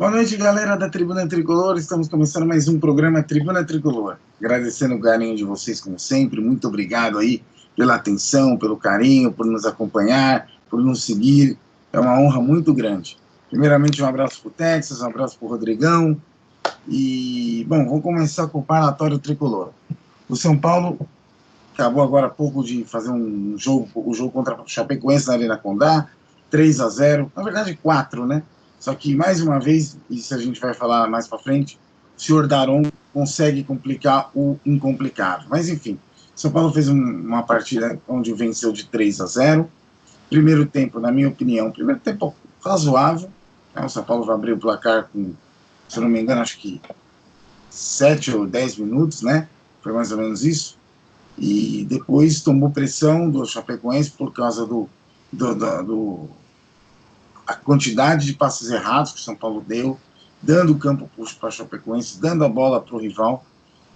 Boa noite, galera da Tribuna Tricolor. Estamos começando mais um programa Tribuna Tricolor. Agradecendo o carinho de vocês, como sempre. Muito obrigado aí pela atenção, pelo carinho, por nos acompanhar, por nos seguir. É uma honra muito grande. Primeiramente, um abraço para o Texas, um abraço para o Rodrigão. E, bom, vamos começar com o parlatório Tricolor. O São Paulo acabou agora há pouco de fazer o jogo contra o Chapecoense na Arena Condá, 3-0, na verdade 4, né? Só que, mais uma vez, isso a gente vai falar mais para frente, o senhor Daron consegue complicar o incomplicável. Mas, enfim, São Paulo fez uma partida onde venceu de 3-0. Primeiro tempo, na minha opinião, primeiro tempo razoável. O São Paulo vai abrir o placar com, se eu não me engano, acho que 7 ou 10 minutos, né? Foi mais ou menos isso. E depois tomou pressão do Chapecoense por causa a quantidade de passes errados que o São Paulo deu, dando o campo para a Chapecoense, dando a bola para o rival,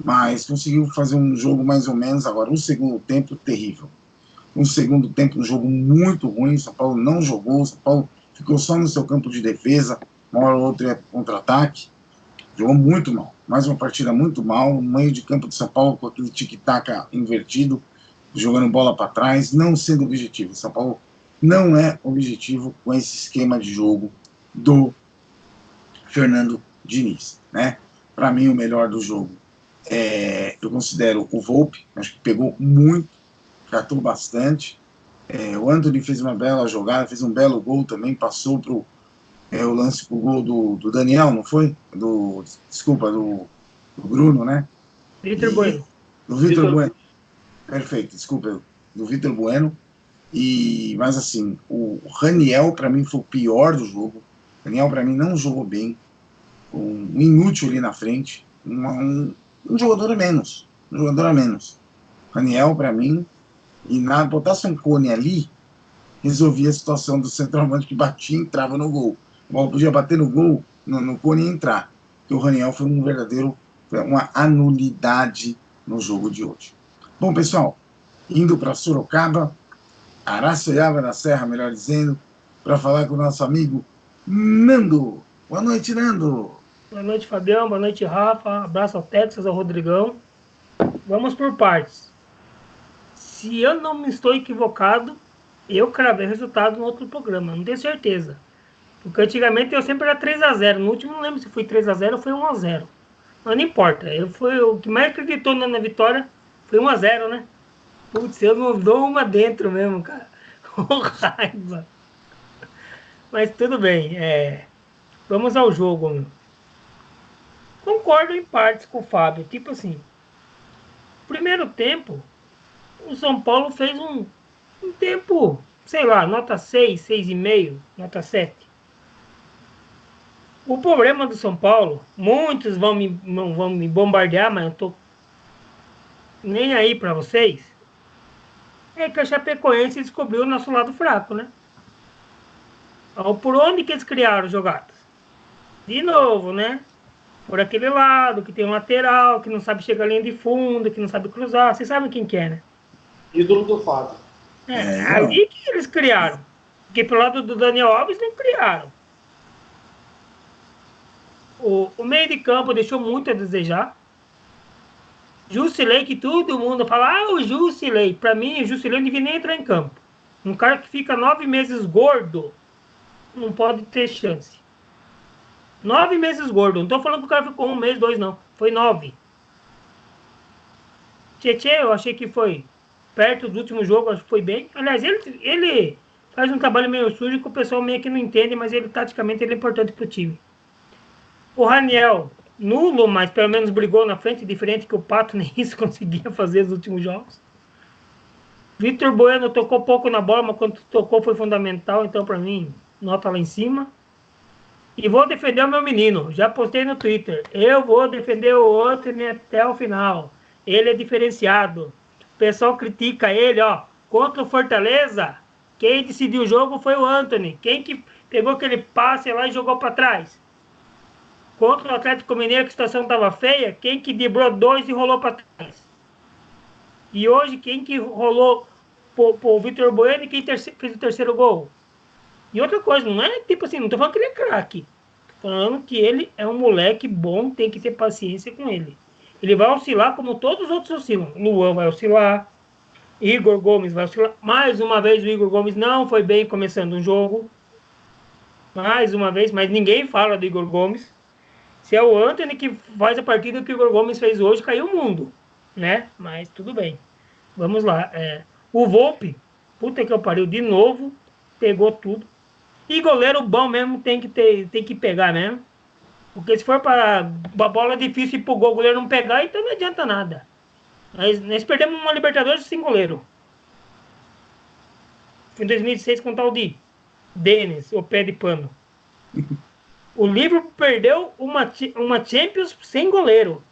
mas conseguiu fazer um jogo mais ou menos. Agora, um segundo tempo terrível. Um segundo tempo, um jogo muito ruim. O São Paulo não jogou, o São Paulo ficou só no seu campo de defesa, uma hora ou outra é contra-ataque. Jogou muito mal. Mais uma partida muito mal. No meio de campo de São Paulo, com aquele tic-tac invertido, jogando bola para trás, não sendo objetivo. São Paulo não é objetivo com esse esquema de jogo do Fernando Diniz, né? Para mim, o melhor do jogo eu considero o Volpi. Acho que pegou muito, catou bastante. O Antony fez uma bela jogada, fez um belo gol também, passou para o lance pro gol do Daniel, não foi? Desculpa, do Bruno, né? Vitor Bueno. Do Vitor Bueno. Perfeito, desculpa, do Vitor Bueno. Mas assim, o Raniel para mim foi o pior do jogo. O Raniel para mim não jogou bem. Um inútil ali na frente. Um jogador a menos. Um jogador a menos. Raniel para mim, e nada, botasse um Cone ali, resolvia a situação do centroavante que batia e entrava no gol. A bola podia bater no gol, no Cone e entrar. Porque o Raniel foi uma anulidade no jogo de hoje. Bom, pessoal, indo para Sorocaba, Araçoiaba da Serra, melhor dizendo, para falar com o nosso amigo Nando. Boa noite, Nando. Boa noite, Fabião. Boa noite, Rafa. Abraço ao Texas, ao Rodrigão. Vamos por partes. Se eu não me estou equivocado, eu cravei o resultado no outro programa, não tenho certeza. Porque antigamente eu sempre era 3-0. No último não lembro se foi 3-0 ou foi 1-0. Mas não importa. O que mais acreditou na vitória foi 1-0, né? Putz, eu não dou uma dentro mesmo, cara. Com raiva. Mas tudo bem. Vamos ao jogo, meu. Concordo em partes com o Fábio. Tipo assim, primeiro tempo, o São Paulo fez um tempo, sei lá, nota 6, 6,5, nota 7. O problema do São Paulo, muitos vão me bombardear, mas eu tô nem aí para vocês, é que a Chapecoense descobriu o nosso lado fraco, né? Por onde que eles criaram jogadas? De novo, né? Por aquele lado, que tem um lateral, que não sabe chegar à linha de fundo, que não sabe cruzar. Vocês sabem quem que é, né? Ídolo do Fábio. Aí que eles criaram. Porque pelo lado do Daniel Alves não criaram. O meio de campo deixou muito a desejar. Jusilei, que todo mundo fala, o Jusilei. Pra mim, o Jusilei não devia nem entrar em campo. Um cara que fica 9 meses gordo não pode ter chance. 9 meses gordo. Não tô falando que o cara ficou 1 mês, 2, não. Foi 9. Tietê, eu achei que foi perto do último jogo, acho que foi bem. Aliás, ele faz um trabalho meio sujo que o pessoal meio que não entende, mas ele taticamente ele é importante pro time. O Raniel, nulo, mas pelo menos brigou na frente, diferente que o Pato nem isso conseguia fazer nos últimos jogos. Vitor Bueno tocou pouco na bola, mas quando tocou foi fundamental, então para mim, nota lá em cima. E vou defender o meu menino, já postei no Twitter. Eu vou defender o Antony até o final. Ele é diferenciado. O pessoal critica ele, ó. Contra o Fortaleza, quem decidiu o jogo foi o Antony. Quem que pegou aquele passe lá e jogou para trás? Contra o Atlético Mineiro, que a situação estava feia, quem que driblou 2 e rolou para trás? E hoje, quem que rolou pro Vitor Bueno e quem fez o terceiro gol? E outra coisa, não é tipo assim, não tô falando que ele é craque. Tô Falando que ele é um moleque bom, tem que ter paciência com ele. Ele vai oscilar como todos os outros oscilam. Luan vai oscilar, Igor Gomes vai oscilar. Mais uma vez o Igor Gomes não foi bem começando um jogo. Mais uma vez, mas ninguém fala do Igor Gomes. Se é o Antony que faz a partida que o Igor Gomes fez hoje, caiu o mundo, né? Mas tudo bem. Vamos lá. O Volpe, puta que eu pariu, de novo, pegou tudo. E goleiro bom mesmo tem que pegar mesmo. Porque se for para a bola difícil ir pro gol, o goleiro não pegar, então não adianta nada. Nós perdemos uma Libertadores sem goleiro. Foi em 2006 com o tal de Denis, o pé de pano. O Liverpool perdeu uma Champions sem goleiro.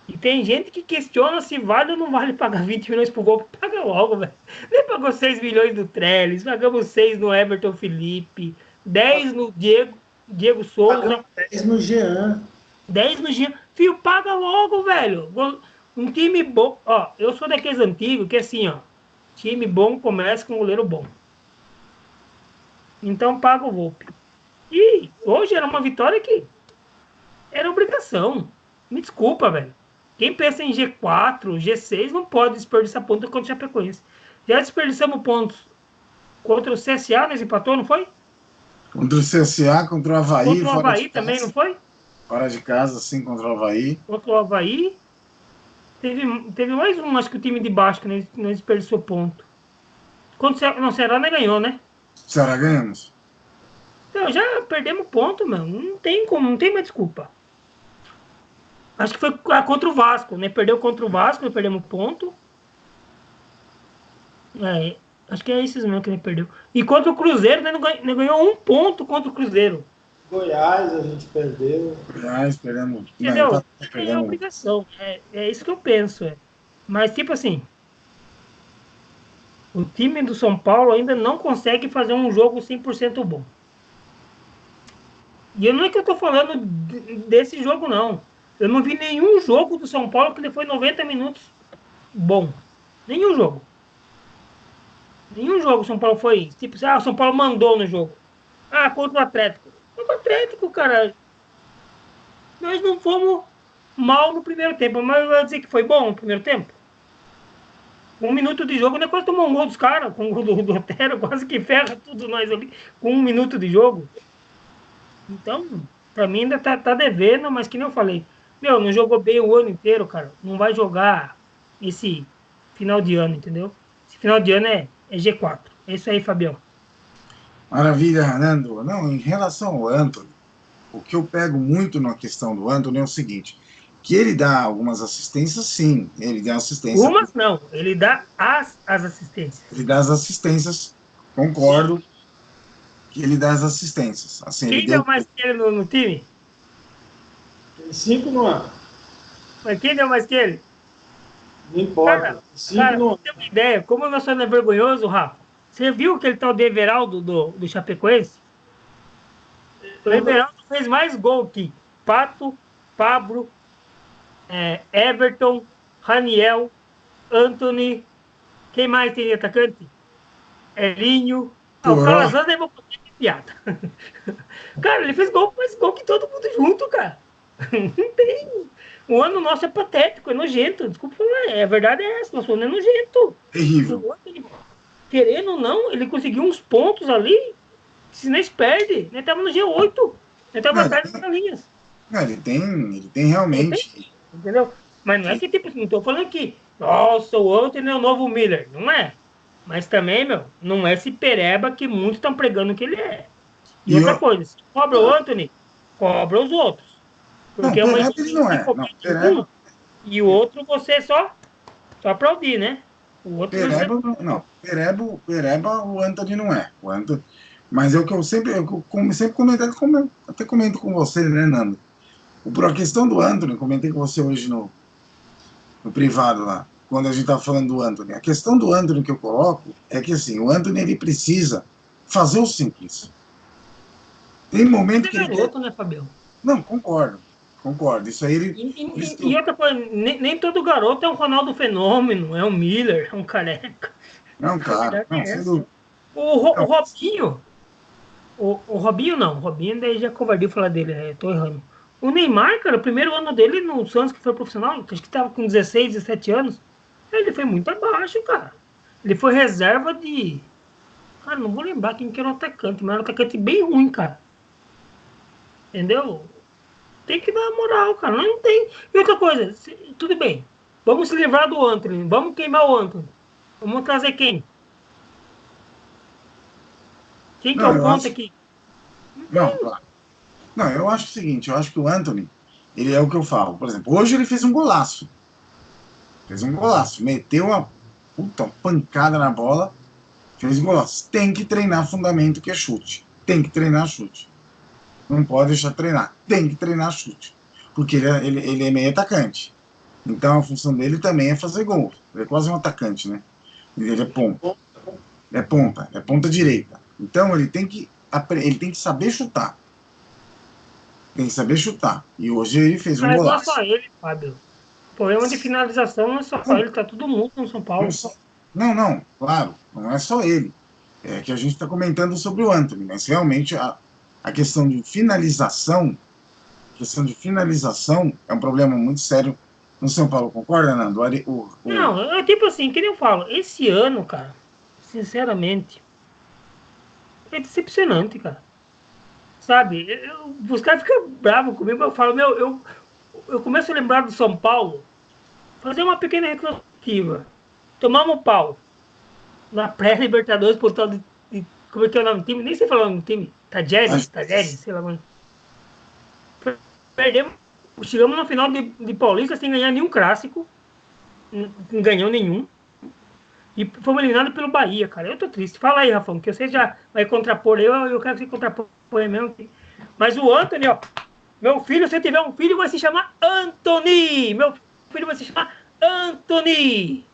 E tem gente que questiona se vale ou não vale pagar 20 milhões pro gol. Paga logo, velho. Nem pagou 6 milhões do Trellis, pagamos 6 no Everton Felipe, 10 no Diego Souza. 10 no Jean. 10 no Jean. Filho, paga logo, velho. Um time bom. Ó, eu sou daqueles antigos que assim, ó. Time bom começa com goleiro bom. Então paga o Volpe. E hoje era uma vitória que era obrigação. Me desculpa, velho. Quem pensa em G4, G6, não pode desperdiçar pontos contra o Chapecoense. Já desperdiçamos pontos contra o CSA, nesse empatou, não foi? Contra o CSA, contra o Avaí. Contra o Avaí também, não foi? Fora de casa, sim, contra o Avaí. Contra o Avaí. Teve mais um, acho que o time de baixo que não desperdiçou ponto. Não, o Ceará não ganhou, né? Ceará ganhamos. Então, já perdemos ponto, mano. Não tem como, não tem mais desculpa. Acho que foi contra o Vasco, né? Perdeu contra o Vasco, perdemos ponto. Acho que é esses mesmo que ele perdeu. E contra o Cruzeiro, né? Não ganhou um ponto contra o Cruzeiro. Goiás a gente perdeu. Goiás, perdemos. Entendeu? É obrigação. É isso que eu penso. Mas, tipo assim, o time do São Paulo ainda não consegue fazer um jogo 100% bom. E não é que eu tô falando desse jogo, não. Eu não vi nenhum jogo do São Paulo que ele foi 90 minutos bom. Nenhum jogo. Nenhum jogo o São Paulo foi, tipo, o São Paulo mandou no jogo. Contra o Atlético. Contra o Atlético, cara. Nós não fomos mal no primeiro tempo, mas eu vou dizer que foi bom no primeiro tempo. 1 minuto de jogo, nós quase tomamos um gol dos caras, com o gol do Otero, quase que ferra tudo nós ali, com 1 minuto de jogo. Então, pra mim ainda tá devendo, mas que nem eu falei, não jogou bem o ano inteiro, cara. Não vai jogar esse final de ano, entendeu? Esse final de ano é G4. É isso aí, Fabião. Maravilha, Renando. Não, em relação ao Antony, o que eu pego muito na questão do Antony é o seguinte, que ele dá algumas assistências, sim. Ele dá assistência. Umas não, ele dá as assistências. Ele dá as assistências, concordo. Que ele dá as assistências. Assim, quem deu mais que ele no time? 5 no ano. Mas quem deu mais que ele? Não importa. 5 no ano. Você tem uma ideia? Como o nosso ano é vergonhoso, Rafa? Você viu que ele tá o Everaldo do Chapecoense? O Everaldo fez mais gol que Pato, Pablo, Everton, Raniel, Antony. Quem mais tem atacante? Elinho. O Calazans é piada. Cara, ele fez mais gol que todo mundo junto, cara. Não tem. O ano nosso é patético, é nojento. Desculpa falar, a verdade é essa. Nosso ano é nojento. Terrível. Querendo ou não, ele conseguiu uns pontos ali. Se nós perde, nós estamos no G8. Nós estamos atrás das linhas. Não, ele tem realmente. Entendeu? Mas não é que tipo, não estou falando que, nossa, o Antony é o novo Miller. Não é. Mas também, não é esse pereba que muitos estão pregando que ele é. E outra coisa, se cobra o Antony, cobra os outros. Porque não, uma ele não é. Não, e o outro você só aplaudir, né? O outro Pereba o Antony não é. O Antony, mas é o que eu sempre comentei, até comento com você, né, Nando? A questão do Antony, comentei com você hoje no privado lá, quando a gente estava falando do Antony. A questão do Antony que eu coloco é que assim, o Antony ele precisa fazer o simples. Tem momento que ele garoto, né, Fabião? Não, concordo. Isso aí ele... E outra coisa, nem todo garoto é um Ronaldo Fenômeno, é um Miller, é um Careca. Não, claro. Não, o Robinho, O Robinho não. O Robinho daí já é covardia falar dele. Tô errando. O Neymar, cara, o primeiro ano dele no Santos, que foi profissional, acho que tava com 16, 17 anos. Ele foi muito abaixo, cara. Ele foi reserva de... Cara, não vou lembrar quem que era o atacante, mas era um atacante bem ruim, cara. Entendeu? Tem que dar moral, cara. Não tem. E outra coisa, tudo bem. Vamos se livrar do Antony. Vamos queimar o Antony. Vamos trazer quem? Quem que é Não, o eu ponto acho. aqui? Não, claro. Não, eu acho o seguinte, eu acho que o Antony, ele é o que eu falo. Por exemplo, hoje ele fez um golaço. Fez um golaço. Meteu uma puta pancada na bola, fez um golaço. Tem que treinar fundamento que é chute. Tem que treinar chute. Não pode deixar treinar. Tem que treinar chute. Porque ele é meio atacante. Então a função dele também é fazer gol. Ele é quase um atacante, né? Ele é ponta. É ponta direita. Então ele tem que saber chutar. Tem que saber chutar. E hoje ele fez um Mas não é só golaço. ele, Fábio. O problema de finalização não é só Não, ele, tá todo mundo no São não, Paulo. não, claro, não é só ele. É que a gente está comentando sobre o Antony, mas realmente a questão de finalização é um problema muito sério no São Paulo. Concorda, Nando? Não, é tipo assim, que nem eu falo, esse ano, cara, sinceramente, é decepcionante, cara. Sabe? Os caras ficam bravos comigo, eu falo, eu começo a lembrar do São Paulo, fazer uma pequena retrospectiva. Tomamos pau na pré-Libertadores por tal como é que é o nome do time? Nem sei falar o nome do time. Tajeres, sei lá, mano. Perdemos, chegamos na final de Paulista sem ganhar nenhum clássico, não ganhou nenhum. E fomos eliminados pelo Bahia, cara. Eu tô triste. Fala aí, Rafão, que você já vai contrapor. Eu quero que você contrapor mesmo. Mas o Antony, ó. Meu filho, se tiver um filho, vai se chamar Anthony. Meu filho vai se chamar Anthony.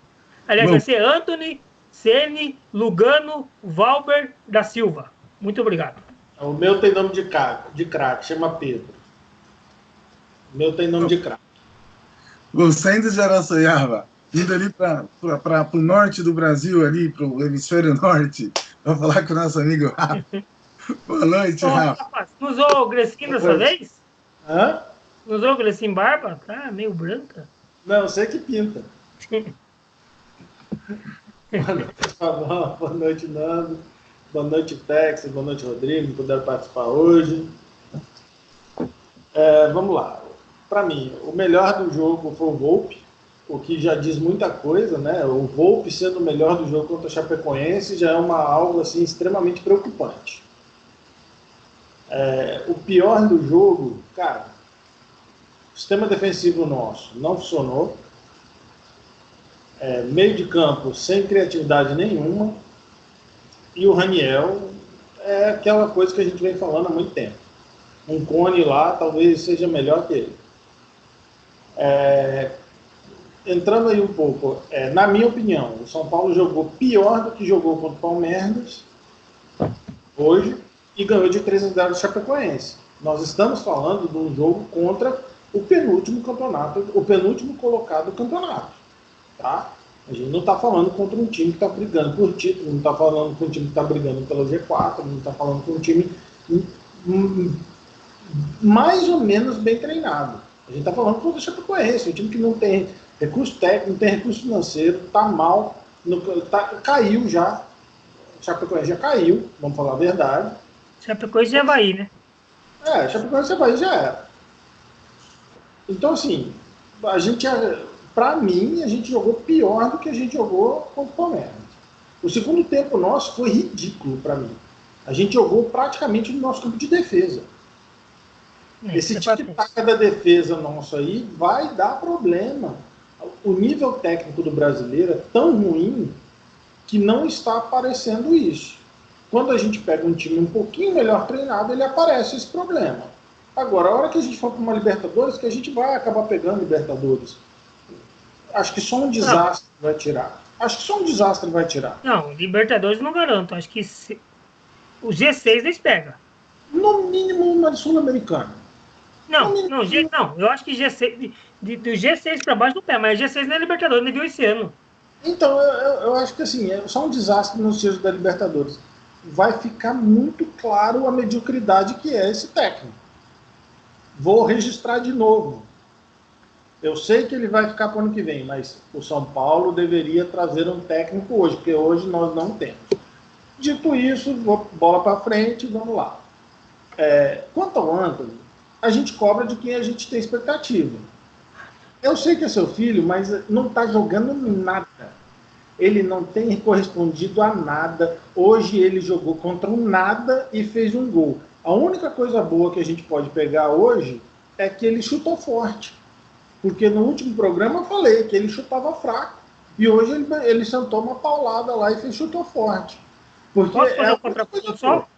Aliás, vai ser Anthony Ceni Lugano Valber da Silva. Muito obrigado. O meu tem nome de craque, chama Pedro. O meu tem nome de craque. Saindo de Araçoiaba, indo ali para o norte do Brasil, ali para o hemisfério norte, para falar com o nosso amigo Rafa. Boa noite, Rafa. Não usou o Grecin dessa vez? Hã? Não usou o Grecin barba? Tá meio branca. Não, sei que pinta. Boa noite, Nando. Boa noite, Tex. Boa noite, Rodrigo. Que puderam participar hoje. Vamos lá. Para mim, o melhor do jogo foi o Volpi, o que já diz muita coisa, né? O Volpi sendo o melhor do jogo contra o Chapecoense já é algo assim, extremamente preocupante. O pior do jogo, cara, o sistema defensivo nosso não funcionou. Meio de campo sem criatividade nenhuma. E o Raniel é aquela coisa que a gente vem falando há muito tempo. Um Cone lá talvez seja melhor que ele. Entrando aí um pouco, na minha opinião, o São Paulo jogou pior do que jogou contra o Palmeiras hoje e ganhou de 3-0 do Chapecoense. Nós estamos falando de um jogo contra o penúltimo colocado do campeonato. Tá? A gente não está falando contra um time que está brigando por título, não está falando com um time que está brigando pelo G4, não está falando com um time mais ou menos bem treinado. A gente está falando contra o Chapecoense, um time que não tem recurso técnico, não tem recurso financeiro, está mal, caiu já. O Chapecoense já caiu, vamos falar a verdade. Chapecoense e Avaí, né? Chapecoense e Avaí já era. Então, assim, para mim, a gente jogou pior do que a gente jogou contra o Palmeiras. O segundo tempo nosso foi ridículo para mim. A gente jogou praticamente no nosso campo de defesa. Esse tic-tac da defesa nosso aí vai dar problema. O nível técnico do brasileiro é tão ruim que não está aparecendo isso. Quando a gente pega um time um pouquinho melhor treinado, ele aparece esse problema. Agora, a hora que a gente for para uma Libertadores, que a gente vai acabar pegando Libertadores, acho que só um desastre vai tirar. Não, Libertadores não garanto. Acho que o G6 eles pegam. No mínimo uma Sul-Americana. Não, eu acho que G6, do G6 para baixo não pega, mas G6 não é Libertadores, não viu esse ano. Então, eu acho que assim, é só um desastre nos tiros da Libertadores. vai ficar muito claro a mediocridade que é esse técnico. Vou registrar de novo. Eu sei que ele vai ficar para o ano que vem, mas o São Paulo deveria trazer um técnico hoje, porque hoje nós não temos. Dito isso, vou bola para frente, vamos lá. Quanto ao Antony, a gente cobra de quem a gente tem expectativa. Eu sei que é seu filho, mas não está jogando nada. Ele não tem correspondido a nada. Hoje ele jogou contra um nada e fez um gol. A única coisa boa que a gente pode pegar hoje é que ele chutou forte. Porque no último programa eu falei que ele chutava fraco. E hoje ele sentou uma paulada lá e chutou forte. Porque Posso fazer um contraponto só?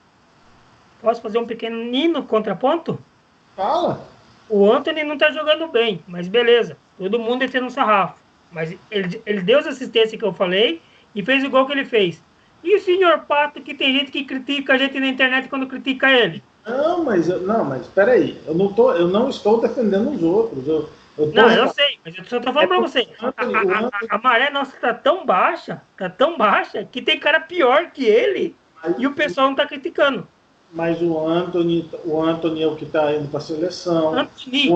Posso fazer um pequenino contraponto? Fala. O Antony não tá jogando bem, mas beleza. Todo mundo é tendo um sarrafo. Mas ele deu as assistências que eu falei e fez o gol que ele fez. E o senhor Pato, que tem gente que critica a gente na internet quando critica ele? Não, mas peraí. Eu não estou defendendo os outros. Eu sei, mas eu só tô falando pra você. A maré nossa tá tão baixa, que tem cara pior que ele e o pessoal não tá criticando. Mas o Antony é o que está indo para a seleção. O Antony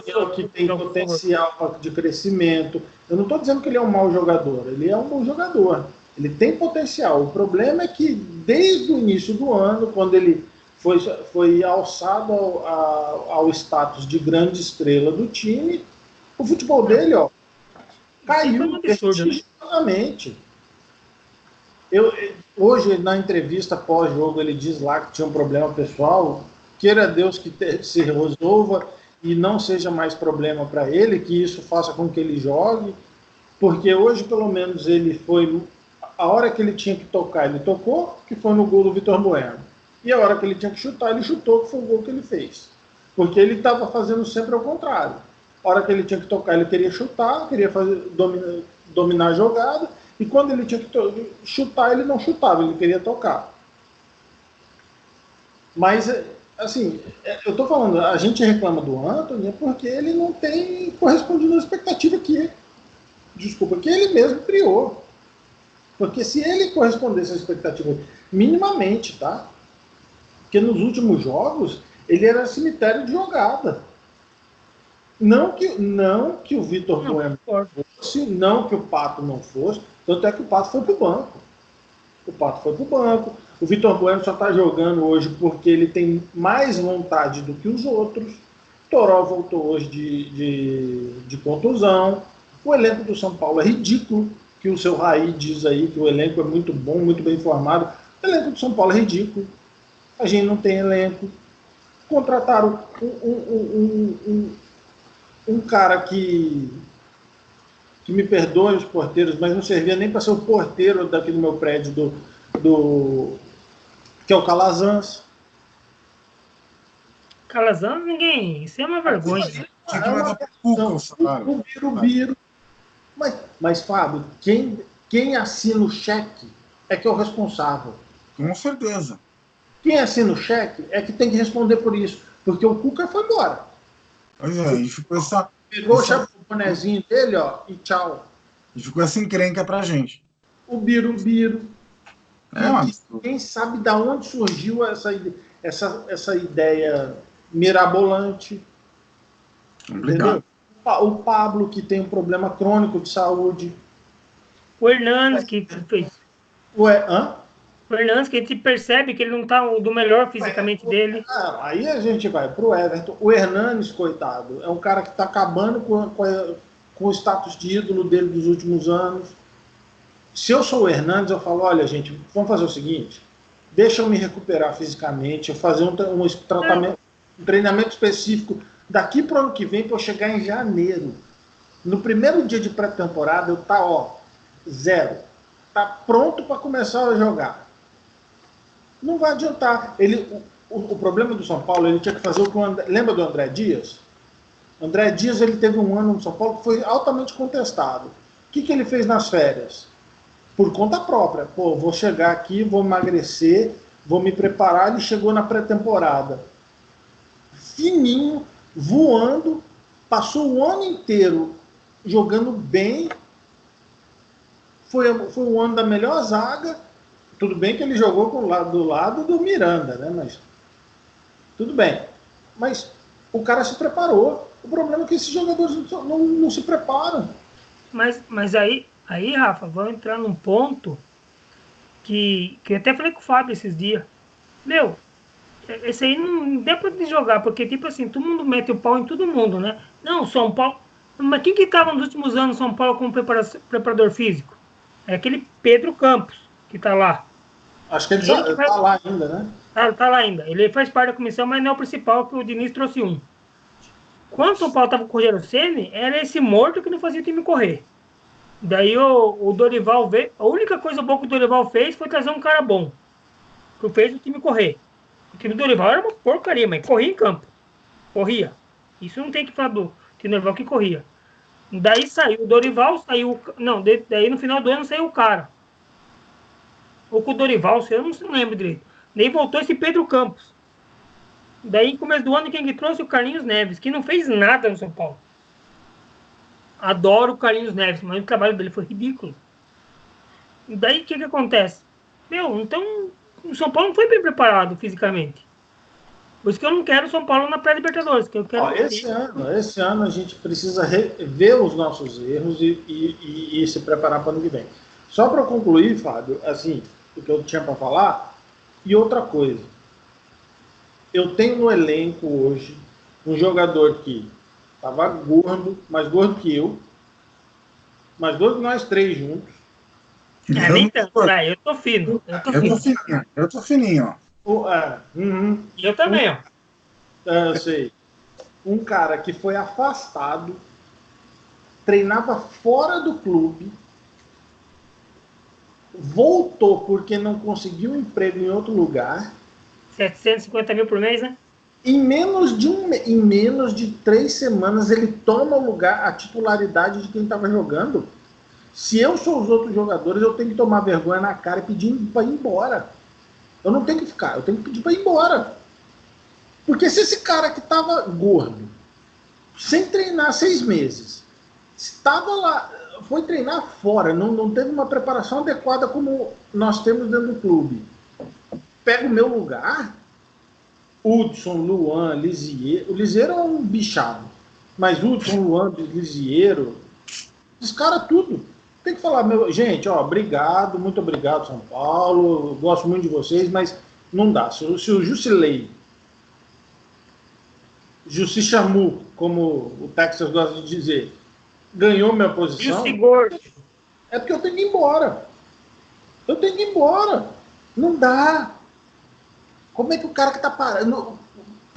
é o que tem potencial de crescimento. Eu não estou dizendo que ele é um mau jogador. Ele é um bom jogador. Ele tem potencial. O problema é que desde o início do ano, quando ele foi alçado ao status de grande estrela do time, o futebol dele, caiu vertiginosamente. Hoje, na entrevista pós-jogo, ele diz lá que tinha um problema pessoal. Queira Deus que se resolva e não seja mais problema para ele, que isso faça com que ele jogue, porque hoje, pelo menos, ele foi... A hora que ele tinha que tocar, ele tocou, que foi no gol do Vitor Bueno. E a hora que ele tinha que chutar, ele chutou, que foi o gol que ele fez. Porque ele estava fazendo sempre ao contrário. A hora que ele tinha que tocar, ele queria chutar, queria dominar a jogada, e quando ele tinha que chutar, ele não chutava, ele queria tocar. Mas, assim, eu estou falando, a gente reclama do Antony porque ele não tem correspondido à expectativa que ele mesmo criou. Porque se ele correspondesse à expectativa minimamente, tá? Porque nos últimos jogos, ele era cemitério de jogada. Não que o Vitor Bueno fosse, não que o Pato não fosse, tanto é que o Pato foi para o banco. O Vitor Bueno só está jogando hoje porque ele tem mais vontade do que os outros. Toró voltou hoje de contusão. O elenco do São Paulo é ridículo, que o seu Raí diz aí que o elenco é muito bom, muito bem formado. O elenco do São Paulo é ridículo. A gente não tem elenco. Contrataram um cara que me perdoe os porteiros, mas não servia nem para ser o porteiro daqui do meu prédio, que é o Calazans. Calazans, ninguém. Isso é uma vergonha. O Biro. Mas, Fábio, quem assina o cheque é que é o responsável. Com certeza. Quem assina o cheque é que tem que responder por isso. Porque o Cuca foi embora. Pois é, e ficou essa... Pegou o bonezinho dele, e tchau. E ficou essa encrenca pra gente. O Biro. Quem sabe de onde surgiu essa ideia mirabolante. Complicado. O Pablo, que tem um problema crônico de saúde. O Hernanes, que fez. O Hernanes, que a gente percebe que ele não está do melhor fisicamente dele. Aí a gente vai pro Everton. O Hernanes, coitado, é um cara que está acabando com o status de ídolo dele dos últimos anos. Se eu sou o Hernanes, eu falo, olha, gente, vamos fazer o seguinte, deixa eu me recuperar fisicamente, eu fazer um treinamento específico daqui para o ano que vem, para eu chegar em janeiro. No primeiro dia de pré-temporada, eu tá, zero. Tá pronto para começar a jogar. Não vai adiantar. O problema do São Paulo, ele tinha que fazer o que lembra do André Dias? André Dias, ele teve um ano no São Paulo que foi altamente contestado. O que ele fez nas férias? Por conta própria. Vou chegar aqui, vou emagrecer, vou me preparar. Ele chegou na pré-temporada fininho, voando, passou o ano inteiro jogando bem, foi o ano da melhor zaga, Tudo bem que ele jogou do lado do Miranda, né? Mas tudo bem. Mas o cara se preparou. O problema é que esses jogadores não se preparam. Mas aí, Rafa, vamos entrar num ponto que eu até falei com o Fábio esses dias. Meu, esse aí não dá pra de jogar, porque, tipo assim, todo mundo mete o pau em todo mundo, né? Não, São Paulo. Mas quem que tava nos últimos anos São Paulo como preparador físico? É aquele Pedro Campos, que tá lá. Acho que ele tá lá ainda, né? Tá lá ainda. Ele faz parte da comissão, mas não é o principal, que o Diniz trouxe um. Quando o São Paulo tava com o Rogério Ceni, era esse morto que não fazia o time correr. Daí o Dorival veio. A única coisa boa que o Dorival fez foi trazer um cara bom, que fez o time correr. O time do Dorival era uma porcaria, mas corria em campo. Corria. Isso não tem que falar do time do Dorival que corria. Daí saiu o Dorival, saiu. Não, daí no final do ano saiu o cara. Ou com o Dorival, eu não lembro direito. Daí voltou esse Pedro Campos. Daí, no começo do ano, quem que trouxe? O Carlinhos Neves, que não fez nada no São Paulo. Adoro o Carlinhos Neves, mas o trabalho dele foi ridículo. E daí, o que acontece? Meu, então, o São Paulo não foi bem preparado fisicamente. Por isso que eu não quero o São Paulo na pré-Libertadores. Que eu quero esse ano a gente precisa rever os nossos erros e se preparar para o ano que vem. Só para concluir, Fábio, assim, o que eu tinha para falar, e outra coisa. Eu tenho no elenco hoje um jogador que estava gordo, mais gordo que eu, mais gordo que nós três juntos. Nem tanto, eu tô fino. Eu tô fininho, ó. E eu também, ó. Eu sei. Um cara que foi afastado, treinava fora do clube, voltou porque não conseguiu um emprego em outro lugar. 750 mil por mês, né? Em menos de 3 semanas ele toma o lugar, a titularidade de quem estava jogando. Se eu sou os outros jogadores, eu tenho que tomar vergonha na cara e pedir para ir embora. Eu não tenho que ficar, eu tenho que pedir para ir embora. Porque se esse cara que estava gordo, sem treinar 6 meses, estava lá, foi treinar fora, não teve uma preparação adequada como nós temos dentro do clube, pega o meu lugar, Hudson, Luan, Lisiero. O Lisiero é um bichado, mas Hudson, Luan, Lisiero, esses caras tudo. Tem que falar, gente, ó, obrigado, muito obrigado, São Paulo, gosto muito de vocês, mas não dá. Se o Jusilei, Jussi Chamu, como o Texas gosta de dizer, ganhou minha posição, é porque eu tenho que ir embora. Eu tenho que ir embora. Não dá. Como é que o cara que tá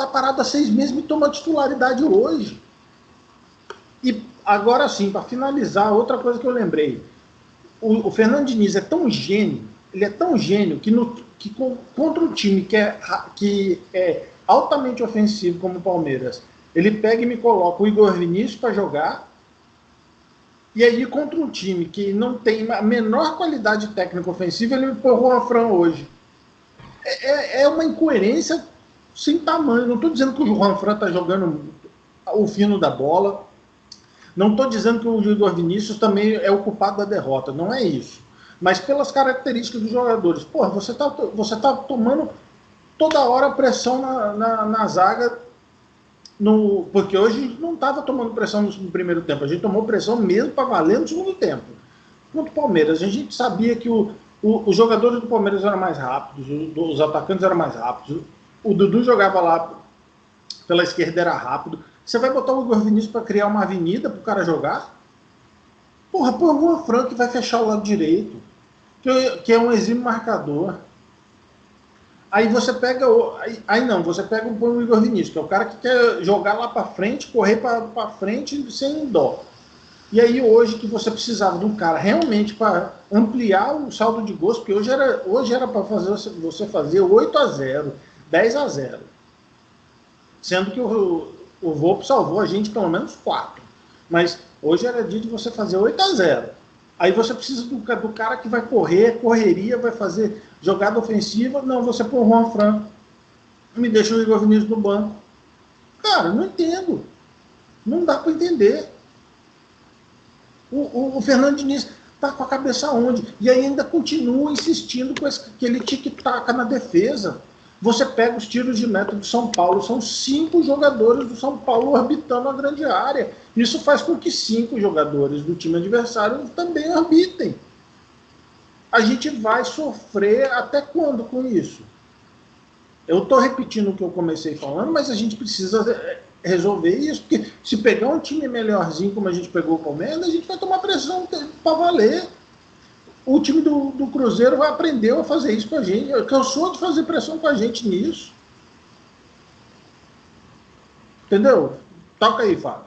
parado há 6 meses me toma titularidade hoje? E agora sim, para finalizar, outra coisa que eu lembrei. O Fernando Diniz é tão gênio, ele é tão gênio que contra um time que é altamente ofensivo como o Palmeiras, ele pega e me coloca o Igor Vinícius para jogar, e aí contra um time que não tem a menor qualidade técnica ofensiva, ele me põe o Juan Fran hoje. É uma incoerência sem tamanho. Não estou dizendo que o Juan Fran está jogando o fino da bola. Não estou dizendo que o Igor Vinícius também é o culpado da derrota. Não é isso. Mas pelas características dos jogadores. Porra, você tá tomando toda hora pressão na zaga. Porque hoje a gente não estava tomando pressão no primeiro tempo. A gente tomou pressão mesmo para valer no segundo tempo. Contra o Palmeiras, a gente sabia que os jogadores do Palmeiras eram mais rápidos, os atacantes eram mais rápidos, o Dudu jogava lá pela esquerda, era rápido. Você vai botar o Igor Vinícius para criar uma avenida para o cara jogar? Porra, põe o Juan Fran que vai fechar o lado direito, que é um exímio marcador. Aí você pega você pega o Igor Vinícius, que é o cara que quer jogar lá para frente, correr para frente sem dó. E aí hoje que você precisava de um cara realmente para ampliar o saldo de gols, porque hoje era para você fazer 8-0, 10-0. Sendo que o Volpi salvou a gente pelo menos 4. Mas hoje era dia de você fazer 8-0. Aí você precisa do cara que vai correria, vai fazer jogada ofensiva. Não, você põe o Juan Fran, me deixa o Igor Vinícius no banco. Cara, não entendo. Não dá para entender. O Fernando Diniz, Tá com a cabeça onde? E ainda continua insistindo com aquele tic-tac na defesa. Você pega os tiros de meta do São Paulo, são 5 jogadores do São Paulo orbitando a grande área. Isso faz com que 5 jogadores do time adversário também orbitem. A gente vai sofrer até quando com isso? Eu estou repetindo o que eu comecei falando, mas a gente precisa resolver isso, porque se pegar um time melhorzinho como a gente pegou o Palmeiras, a gente vai tomar pressão para valer. O time do Cruzeiro vai aprender a fazer isso com a gente. Cansou de fazer pressão com a gente nisso. Entendeu? Toca aí, Fábio.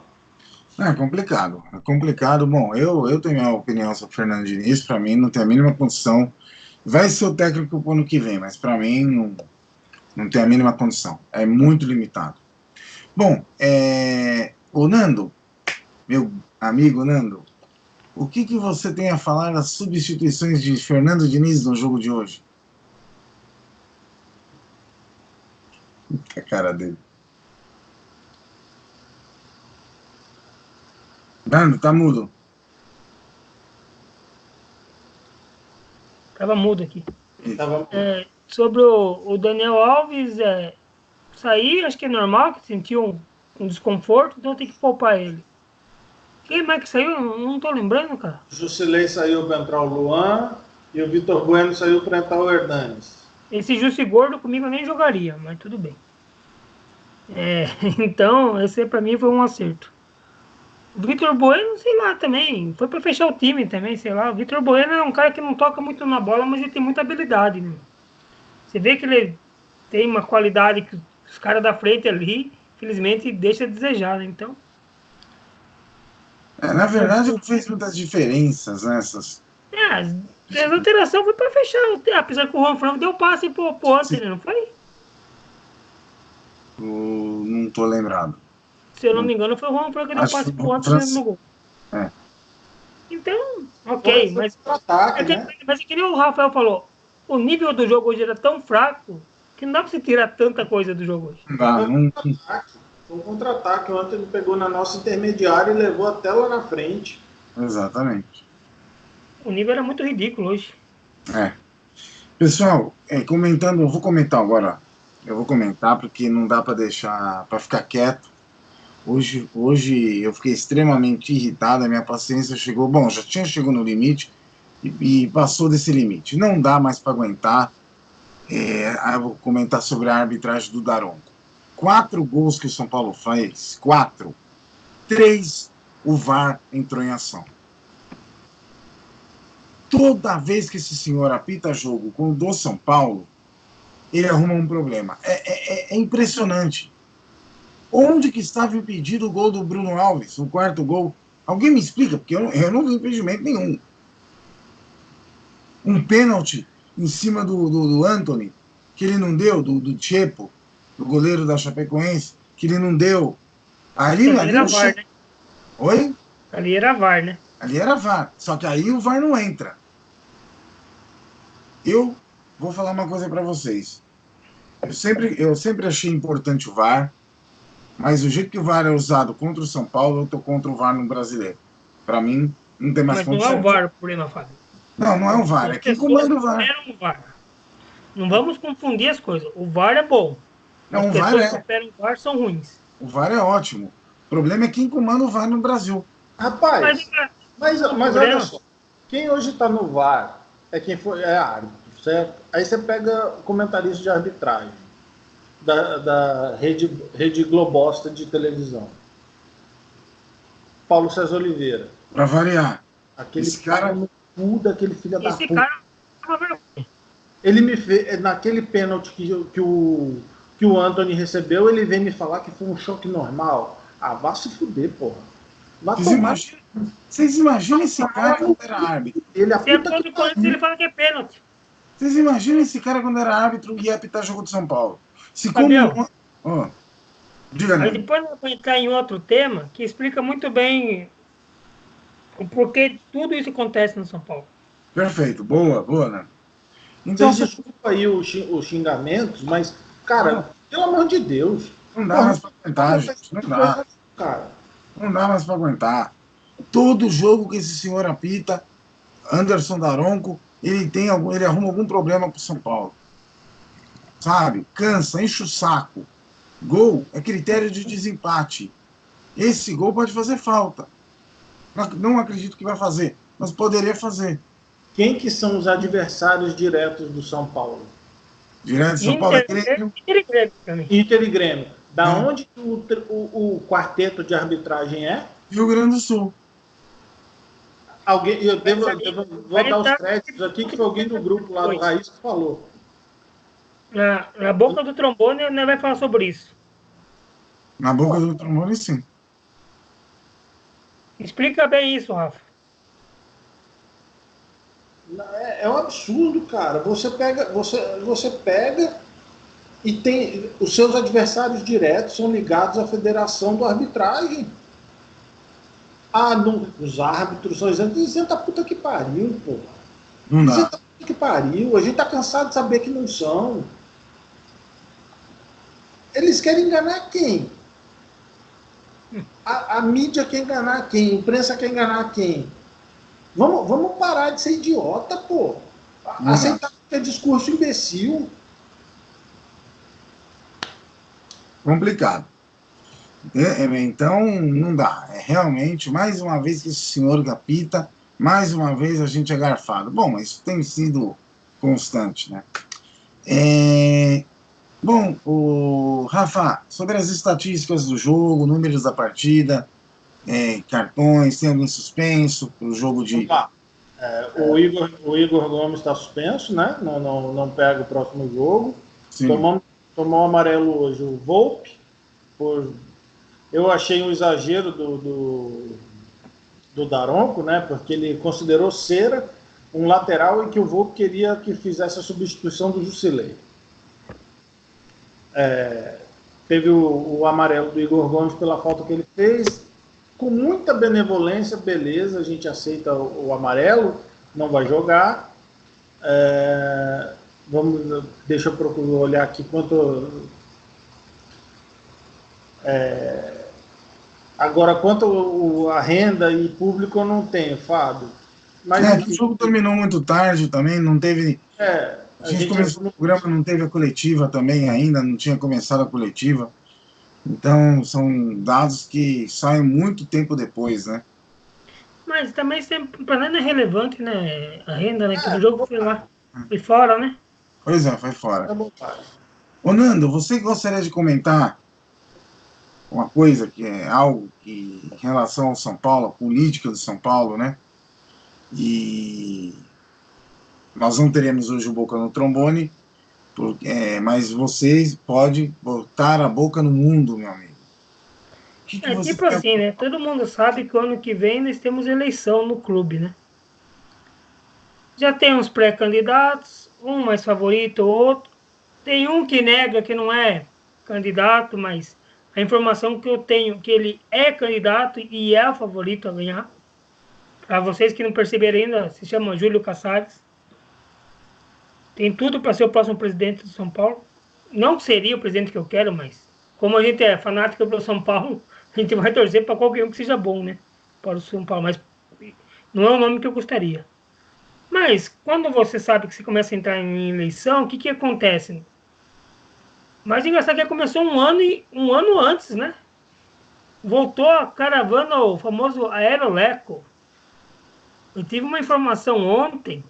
É complicado, é complicado. Bom, eu tenho minha opinião sobre o Fernando Diniz, para mim não tem a mínima condição. Vai ser o técnico pro ano que vem, mas para mim não tem a mínima condição. É muito limitado. Bom, o Nando, meu amigo Nando, o que você tem a falar das substituições de Fernando Diniz no jogo de hoje? A cara dele. Nando, tá mudo. Tava mudo aqui. Tava... Sobre o Daniel Alves, sair, acho que é normal, que sentiu um desconforto, então tem que poupar ele. Quem mais que saiu? Eu não tô lembrando, cara. O Jusilei saiu para entrar o Luan e o Vitor Bueno saiu para entrar o Hernanes. Esse Jussi Gordo comigo eu nem jogaria, mas tudo bem. Então, esse pra mim foi um acerto. O Vitor Bueno, sei lá, também. Foi pra fechar o time também, sei lá. O Vitor Bueno é um cara que não toca muito na bola, mas ele tem muita habilidade, né? Você vê que ele tem uma qualidade que os caras da frente ali, infelizmente, deixa a desejar, né? Então... na verdade, não fez muitas diferenças nessas. A alteração foi pra fechar. Apesar que o Juan Franco deu passe pro Antony, não foi? Não tô lembrado. Se eu não me engano, foi o Juan Franco que deu passe pro Antony no gol. Então, ok, mas é que nem o Rafael falou, o nível do jogo hoje era tão fraco que não dá pra você tirar tanta coisa do jogo hoje. Foi um contra-ataque. O Antony pegou na nossa intermediária e levou até lá na frente. Exatamente. O nível era muito ridículo hoje. Pessoal, comentando, eu vou comentar agora. Eu vou comentar porque não dá para deixar, para ficar quieto. Hoje eu fiquei extremamente irritado, a minha paciência chegou, já chegou no limite e passou desse limite. Não dá mais para aguentar. Eu vou comentar sobre a arbitragem do Daronco. 4 gols que o São Paulo fez, 4. 3, o VAR entrou em ação. Toda vez que esse senhor apita jogo com o do São Paulo, ele arruma um problema. É impressionante. Onde que estava impedido o gol do Bruno Alves, o 4º gol? Alguém me explica, porque eu não vi impedimento nenhum. Um pênalti em cima do Antony, que ele não deu, do Chepo, do goleiro da Chapecoense, que ele não deu. Ali era VAR, né? Oi? Ali era VAR, né? Ali era VAR, só que aí o VAR não entra. Eu vou falar uma coisa para vocês. Eu sempre achei importante o VAR, mas o jeito que o VAR é usado contra o São Paulo, eu tô contra o VAR no brasileiro. Para mim, não tem mais condição. Mas não é o VAR o problema, Fábio. Não é o VAR, é quem comanda o VAR. Não vamos confundir as coisas. O VAR é bom. Não, as pessoas que operam o VAR são ruins. O VAR é ótimo. O problema é quem comanda o VAR no Brasil. Rapaz, mas olha só. Quem hoje está no VAR é árbitro, certo? Aí você pega comentarista de arbitragem da rede Globosta de televisão. Paulo César Oliveira. Para variar. Esse cara no cu daquele filho da puta. Esse cara é uma vergonha. Ele me fez, naquele pênalti que o Antony recebeu, ele vem me falar que foi um choque normal. Vá se fuder, porra. Vocês imaginam esse cara quando era árbitro? Ele fala que é pênalti. Vocês imaginam esse cara quando era árbitro e ia apitar jogo de São Paulo? Diga, aí depois eu vou entrar em outro tema que explica muito bem o porquê tudo isso acontece no São Paulo. Perfeito, boa, né? Então, desculpa aí os xingamentos, mas, cara, pelo amor de Deus. Não dá mais pra aguentar, gente. Não dá. Cara. Não dá mais pra aguentar. Todo jogo que esse senhor apita, Anderson Daronco, ele arruma algum problema com o São Paulo. Sabe? Cansa, enche o saco. Gol é critério de desempate. Esse gol pode fazer falta. Não acredito que vai fazer, mas poderia fazer. Quem que são os adversários diretos do São Paulo? Direto de São Paulo é Grêmio. Inter e Grêmio. Da onde o quarteto de arbitragem é? Rio Grande do Sul. Eu devo dar os créditos aqui, que foi alguém do grupo lá do Raiz que falou. Na boca do trombone, né, vai falar sobre isso. Na boca do trombone, sim. Explica bem isso, Rafa. É um absurdo, cara. Você pega e tem os seus adversários diretos são ligados à federação do arbitragem. Os árbitros são isentos da puta que pariu, pô. Não dá. Isenta da puta que pariu. A gente tá cansado de saber que não são. Eles querem enganar quem? A mídia quer enganar quem? A imprensa quer enganar quem? Vamos parar de ser idiota, pô. Aceitar que é discurso imbecil. Complicado. Então, não dá. Realmente, mais uma vez que esse senhor apita, mais uma vez a gente é garfado. Bom, isso tem sido constante, né? Bom, Rafa, sobre as estatísticas do jogo, números da partida, cartões, tem algum suspenso o jogo de... O Igor Gomes está suspenso, né? Não pega o próximo jogo. Tomou um amarelo hoje o Volpe. Eu achei um exagero do Daronco, né? Porque ele considerou Cera um lateral e que o Volpe queria que fizesse a substituição do Jusilei. Teve o amarelo do Igor Gomes pela falta que ele fez. Com muita benevolência, beleza, a gente aceita o amarelo, não vai jogar. Deixa eu procurar olhar aqui quanto... Agora, quanto a renda e público, eu não tenho, Fábio. Mas, o jogo terminou muito tarde também, não teve... A gente começou o programa, não teve a coletiva também ainda, não tinha começado a coletiva. Então, são dados que saem muito tempo depois, né? Mas também, para nada é relevante, né? A renda, né? Que o jogo foi lá, foi fora, né? Pois é, foi fora. Ô, Nando, você gostaria de comentar uma coisa que é algo que, em relação ao São Paulo, a política do São Paulo, né? E nós não teremos hoje o Boca no trombone, mas vocês podem botar a boca no mundo, meu amigo. Tipo assim, né? Todo mundo sabe que o ano que vem nós temos eleição no clube, né? Já tem uns pré-candidatos, um mais favorito, outro. Tem um que nega que não é candidato, mas a informação que eu tenho que ele é candidato e é o favorito a ganhar. Para vocês que não perceberam ainda, se chama Júlio Casares. Tem tudo para ser o próximo presidente do São Paulo. Não seria o presidente que eu quero, mas como a gente é fanático pelo São Paulo, a gente vai torcer para qualquer um que seja bom, né? Para o São Paulo, mas não é o nome que eu gostaria. Mas quando você sabe que você começa a entrar em eleição, o que acontece? Mas engraçado que começou um ano antes, né? Voltou a caravana, o famoso Aeroleco. Eu tive uma informação ontem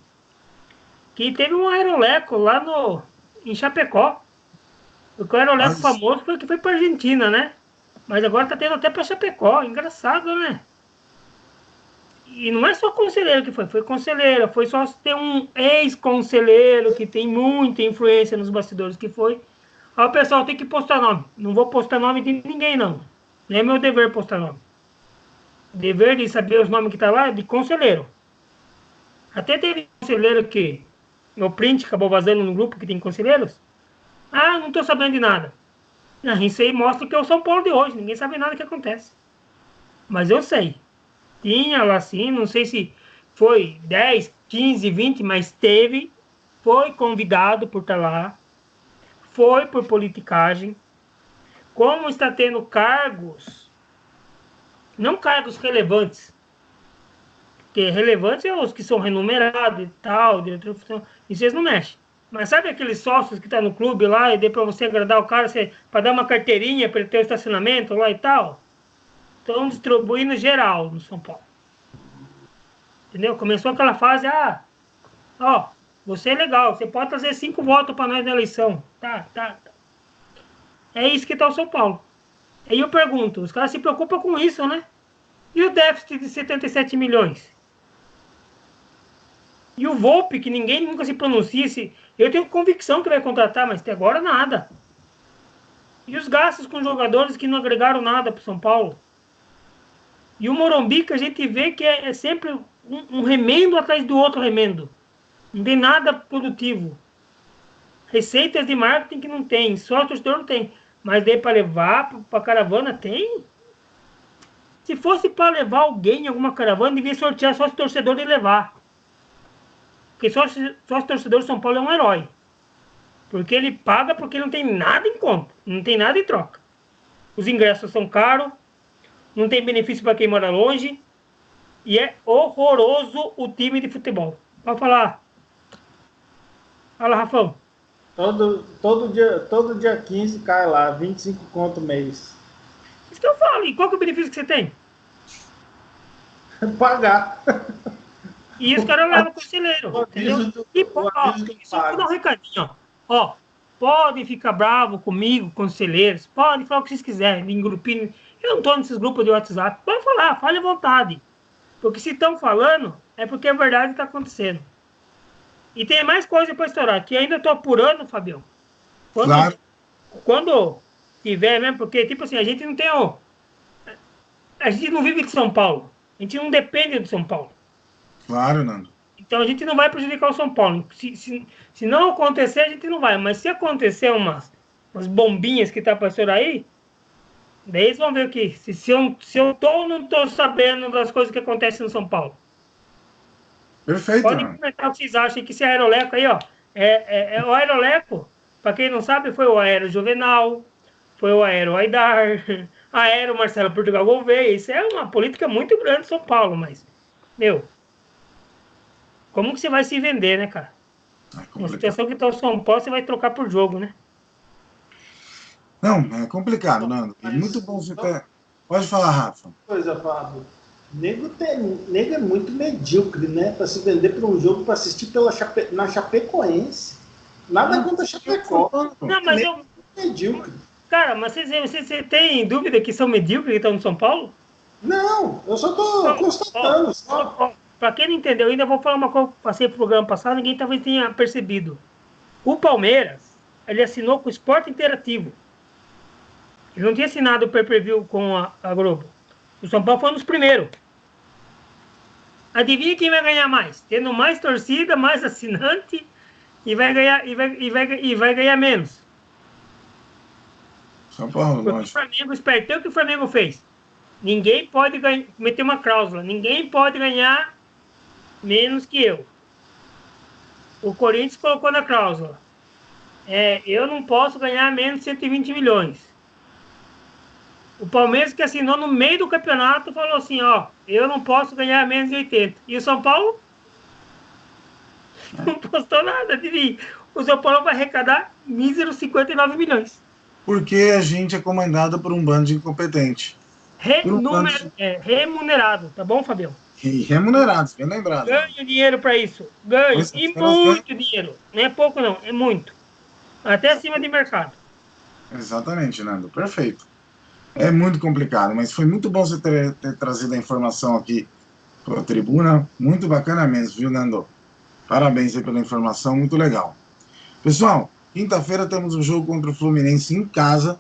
que teve um Aeroleco lá em Chapecó. O Aeroleco famoso foi que foi para a Argentina, né? Mas agora tá tendo até para Chapecó. Engraçado, né? E não é só conselheiro que foi conselheiro, foi só ter um ex-conselheiro que tem muita influência nos bastidores que foi. Aí o pessoal tem que postar nome. Não vou postar nome de ninguém, não. Não é meu dever postar nome. Dever de saber os nomes que tá lá é de conselheiro. Até teve conselheiro que meu print acabou vazando no grupo que tem conselheiros. Não tô sabendo de nada. Isso aí mostra que é o São Paulo de hoje. Ninguém sabe nada que acontece. Mas eu sei. Tinha lá sim, não sei se foi 10, 15, 20, mas teve. Foi convidado por estar lá. Foi por politicagem. Como está tendo cargos, não cargos relevantes, que é relevante é os que são renumerados e tal, diretor de futebol, e vocês não mexem. Mas sabe aqueles sócios que tá no clube lá e daí para você agradar o cara, para dar uma carteirinha para ele ter o estacionamento lá e tal? Estão distribuindo geral no São Paulo. Entendeu? Começou aquela fase, ó, você é legal, você pode trazer 5 votos para nós na eleição. Tá. É isso que tá o São Paulo. Aí eu pergunto, os caras se preocupam com isso, né? E o déficit de 77 milhões? E o Volpe, que ninguém nunca se pronuncia, eu tenho convicção que vai contratar, mas até agora nada. E os gastos com jogadores que não agregaram nada para o São Paulo. E o Morumbi, que a gente vê que é sempre um remendo atrás do outro remendo. Não tem nada produtivo. Receitas de marketing que não tem, só o torcedor não tem. Mas daí para levar para caravana tem? Se fosse para levar alguém em alguma caravana, devia sortear só os torcedores e levar. Porque só os torcedores de São Paulo é um herói. Porque ele paga porque não tem nada em conta. Não tem nada em troca. Os ingressos são caros. Não tem benefício para quem mora longe. E é horroroso o time de futebol. Pode falar. Fala, Rafão. Todo dia 15 cai lá, 25 conto mês. Isso que eu falo. E qual que é o benefício que você tem? Pagar. E os caras levam o conselheiro. Entendeu? E só vou dar um recadinho. Ó, podem ficar bravos comigo, conselheiros. Podem falar o que vocês quiserem. Em grupinho. Eu não estou nesses grupos de WhatsApp. Pode falar, fale à vontade. Porque se estão falando, é porque a verdade está acontecendo. E tem mais coisa para estourar, que ainda estou apurando, Fabião. Quando tiver mesmo, porque, tipo assim, a gente não tem a gente não vive de São Paulo. A gente não depende de São Paulo. Claro, Nando. Então a gente não vai prejudicar o São Paulo. Se não acontecer, a gente não vai. Mas se acontecer umas bombinhas que tá para estourar aí, daí eles vão ver aqui. Se eu tô ou não tô sabendo das coisas que acontecem no São Paulo. Perfeito. Podem comentar o que vocês acham que esse aeroleco aí, ó. É o aeroleco, para quem não sabe, foi o Aero Juvenal, foi o Aero Aidar, Aero Marcelo Portugal Gouveia. Isso é uma política muito grande de São Paulo, mas, meu, como que você vai se vender, né, cara? Uma situação que tá o São Paulo, você vai trocar por jogo, né? Não, é complicado, Nando. É muito bom você ter... Pode falar, Rafa. Coisa, Fábio. Nego é muito medíocre, né? Para se vender para um jogo para assistir na Chapecoense. Nada contra a Chapecó. Não, mas medíocre. Cara, mas você tem dúvida que são medíocres que estão no São Paulo? Não, eu só tô constatando. Para quem não entendeu, ainda vou falar uma coisa que eu passei pro programa passado, ninguém talvez tenha percebido. O Palmeiras, ele assinou com o Sport Interativo. Ele não tinha assinado o pay-per-view com a Globo. O São Paulo foi um dos primeiros. Adivinha quem vai ganhar mais? Tendo mais torcida, mais assinante e vai ganhar menos. São Paulo, porque o Flamengo, esperteu o que o Flamengo fez. Ninguém pode meter uma cláusula. Ninguém pode ganhar menos que eu. O Corinthians colocou na cláusula. Eu não posso ganhar menos de 120 milhões. O Palmeiras, que assinou no meio do campeonato, falou assim, ó, eu não posso ganhar menos de 80. E o São Paulo não postou nada. O São Paulo vai arrecadar míseros 59 milhões. Porque a gente é comandado por um bando de incompetente. Remunerado, tá bom, Fabião? Remunerados, bem lembrado. Ganho dinheiro para isso. Ganho. E muito dinheiro. Não é pouco, não. É muito. Até acima de mercado. Exatamente, Nando. Perfeito. É muito complicado, mas foi muito bom você ter trazido a informação aqui para a tribuna. Muito bacana mesmo, viu, Nando? Parabéns aí pela informação, muito legal. Pessoal, quinta-feira temos um jogo contra o Fluminense em casa.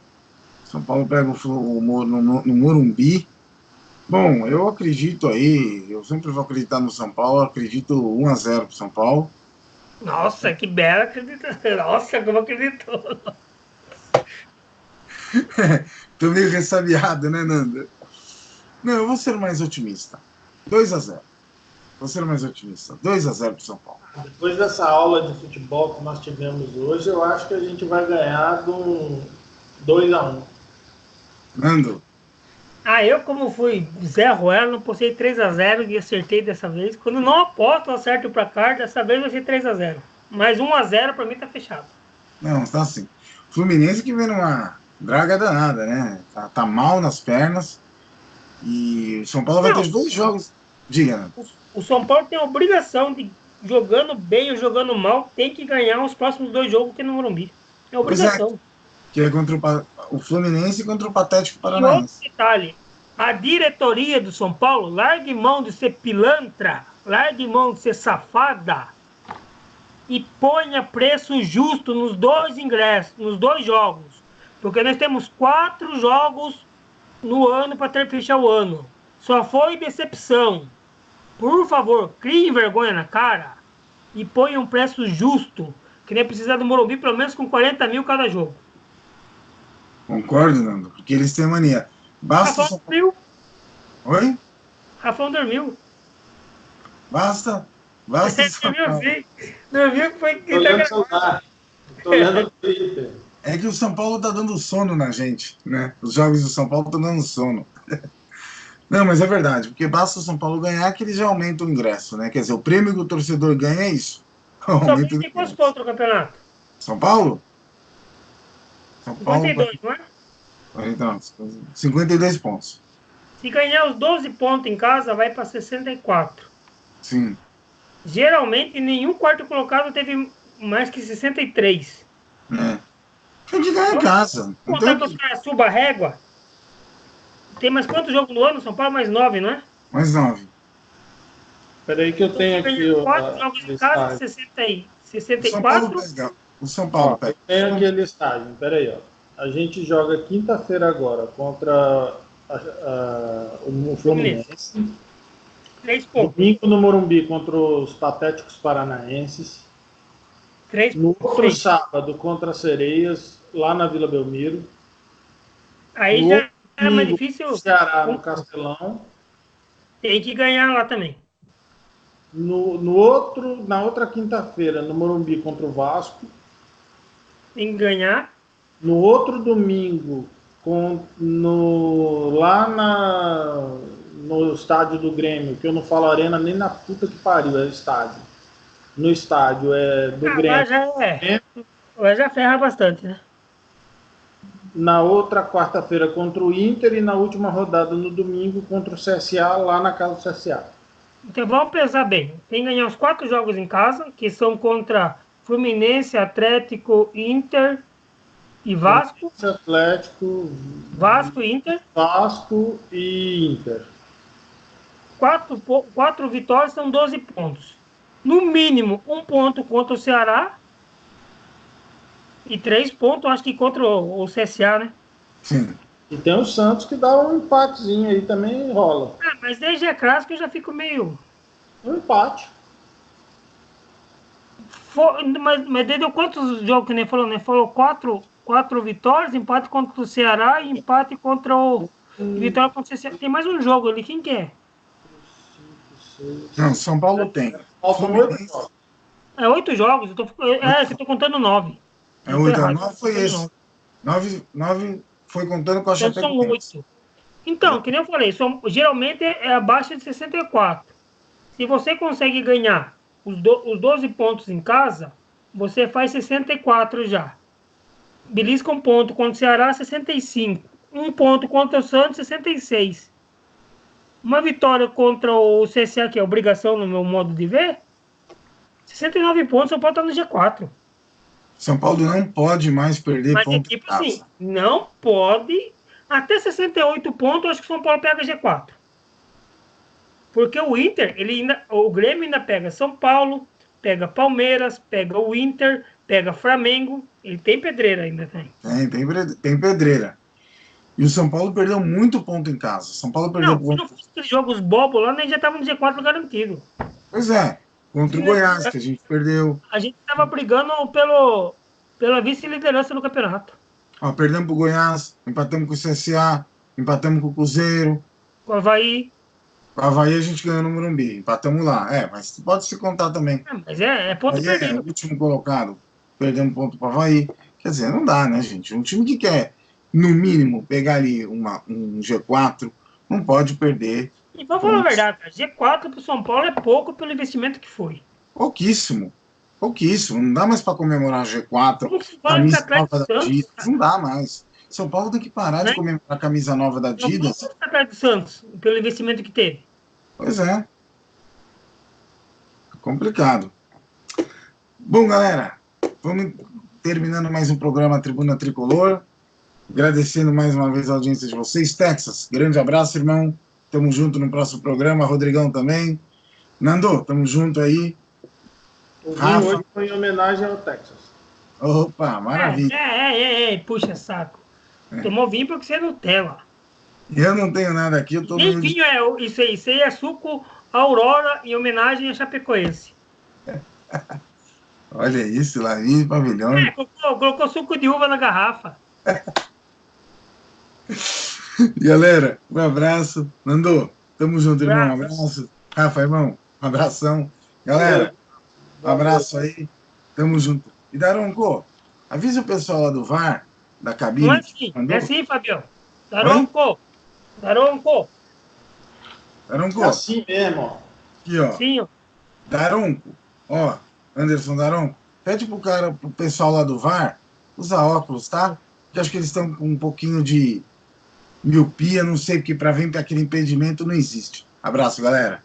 São Paulo pega no Morumbi. Bom, eu acredito aí, eu sempre vou acreditar no São Paulo, acredito 1-0 para o São Paulo. Nossa, que bela acreditação. Nossa, como acreditou. Tô meio ressabiado, né, Nando? Não, eu vou ser mais otimista. 2-0. Vou ser mais otimista. 2-0 pro São Paulo. Depois dessa aula de futebol que nós tivemos hoje, eu acho que a gente vai ganhar de um 2-1. Nando, Eu como fui Zé Ruela, não postei 3-0 e acertei dessa vez. Quando não aposto, eu acerto pra cá, dessa vez vai ser 3-0. Mas 1-0 pra mim tá fechado. Não, tá assim. Fluminense que vem numa draga danada, né? Tá mal nas pernas. E o São Paulo vai ter Não, 2 jogos. Diga, né? o São Paulo tem a obrigação de, jogando bem ou jogando mal, tem que ganhar os próximos 2 jogos que no Morumbi. É Pois é, obrigação. que é contra o Fluminense contra o Patético E outro Paranaense. detalhe, a diretoria do São Paulo largue mão de ser pilantra, largue mão de ser safada e ponha preço justo nos 2 ingressos, nos 2 jogos. Porque nós temos 4 jogos no ano para fechar o ano. Só foi decepção. Por favor, criem vergonha na cara e ponham um preço justo, que nem precisar do Morumbi pelo menos com 40 mil cada jogo. Concordo, Nando, porque eles têm mania. Basta o Rafão São Paulo. dormiu. Oi? Rafão dormiu. Basta o São Dormiu Paulo. sim. Dormiu que foi Tô que olhando o tá celular. Tô olhando o Twitter. É que o São Paulo tá dando sono na gente, né? Os jogos do São Paulo estão dando sono. Não, mas é verdade, porque basta o São Paulo ganhar que ele já aumenta o ingresso, né? Quer dizer, o prêmio que o torcedor ganha é isso. Só Aumenta o tem quantos ingresso. pontos no campeonato? São Paulo? São Paulo 52, não é? 52 pontos. Se ganhar os 12 pontos em casa, vai para 64. Sim. Geralmente, nenhum quarto colocado teve mais que 63. É. Tem que ganhar em casa. Não Contar tem que os que... caras subam a régua. Tem mais quantos jogos no ano? São Paulo mais 9, não é? Mais 9. Peraí que eu tenho aqui o 4 jogos em casa, 60 e O São Paulo 64. pega. O São Paulo Ó, pega. eu tenho aqui a listagem. Peraí, ó. A gente joga quinta-feira agora contra o Fluminense. 3 pontos. Domingo no Morumbi contra os Patéticos Paranaenses. 3 No pontos. outro sábado contra as Sereias, lá na Vila Belmiro. Aí No já outro é mais domingo, difícil. Ceará no Castelão. Tem que ganhar lá também. Na outra quinta-feira, no Morumbi contra o Vasco. Tem que ganhar. No outro domingo, no estádio do Grêmio, que eu não falo arena nem na puta que pariu, é estádio. No estádio do Lá Grêmio. lá já ferra bastante, né? Na outra quarta-feira contra o Inter e na última rodada no domingo contra o CSA, lá na casa do CSA. Então vamos pensar bem. Tem que ganhar os 4 jogos em casa, que são contra Fluminense, Atlético, Inter e Vasco. Atlético, Vasco e Inter. Vasco e Inter. 4 vitórias são 12 pontos. No mínimo, 1 ponto contra o Ceará. E 3 pontos, acho que contra o CSA, né? Sim. E tem o Santos que dá um empatezinho aí, também rola. Mas desde a clássica eu já fico meio... Um empate. Mas deu quantos jogos que nem falou, né? Falou 4 vitórias, empate contra o Ceará e empate contra o... Vitória contra o CSA. Tem mais um jogo ali, quem que é? Não, São Paulo tem. Faltam 8 jogos. É 8 jogos, eu tô contando 9. É 8, 9 foi esse. 9 foi contando com a Então são Chapecoense. 8. Então, que nem eu falei, geralmente é abaixo de 64. Se você consegue ganhar os 12 pontos em casa, você faz 64 já. Belisca um ponto contra o Ceará, 65. Um ponto contra o Santos, 66. Uma vitória contra o CSA, que é obrigação no meu modo de ver, 69 pontos, São Paulo está no G4. São Paulo não pode mais perder Mas ponto. tipo assim, não pode. Até 68 pontos, eu acho que o São Paulo pega G4. Porque o Inter, o Grêmio ainda pega São Paulo, pega Palmeiras, pega o Inter, pega Flamengo. Ele tem pedreira ainda, tem. Tem pedreira. E o São Paulo perdeu muito ponto em casa. São Paulo perdeu Não, se não fosse aqueles jogos bobos lá, nem já tava no G4 garantido. Pois é. Contra o Goiás, que a gente perdeu. A gente tava brigando pela vice-liderança no campeonato. Ó, perdemos pro Goiás, empatamos com o CSA, empatamos com o Cruzeiro. Com o Avaí. Com o Avaí a gente ganhou no Morumbi, empatamos lá. Mas pode se contar também. Mas é ponto Aí perdido. o último colocado, perdemos ponto para o Avaí. Quer dizer, não dá, né, gente? Um time que quer no mínimo, pegar ali um G4, não pode perder. E vamos falar a verdade, cara, G4 para o São Paulo é pouco pelo investimento que foi. Pouquíssimo. Pouquíssimo. Não dá mais para comemorar G4, Como que camisa vai nova da Santos, Adidas. cara? Não dá mais. São Paulo tem que parar de Né? comemorar a camisa nova da Adidas. Não pode atrás do Santos, pelo investimento que teve. Pois é. Complicado. Bom, galera, vamos terminando mais um programa Tribuna Tricolor. Agradecendo mais uma vez a audiência de vocês. Texas, grande abraço, irmão. Tamo junto no próximo programa. Rodrigão também. Nando, tamo junto aí. O Rafa. vinho hoje foi em homenagem ao Texas. Opa, maravilha. Puxa saco. Tomou vinho porque você é Nutella. Eu não tenho nada aqui, eu tô Nem no... vinho é isso aí. Isso aí é suco Aurora em homenagem a Chapecoense. Olha isso, lá em pavilhão. Colocou suco de uva na garrafa. Galera, um abraço. Nando, tamo junto, irmão. Um abraço. Rafa, irmão, um abração. Galera, um abraço aí. Tamo junto. E Daronco, avisa o pessoal lá do VAR, da cabine. Não é assim, é assim, Fabião. Daronco. É assim mesmo, ó. Aqui, ó. Sim, ó. Daronco, ó. Anderson Daronco, pede pro pessoal lá do VAR usar óculos, tá? Porque acho que eles estão com um pouquinho de miopia, não sei, porque para vir para aquele impedimento não existe. Abraço, galera.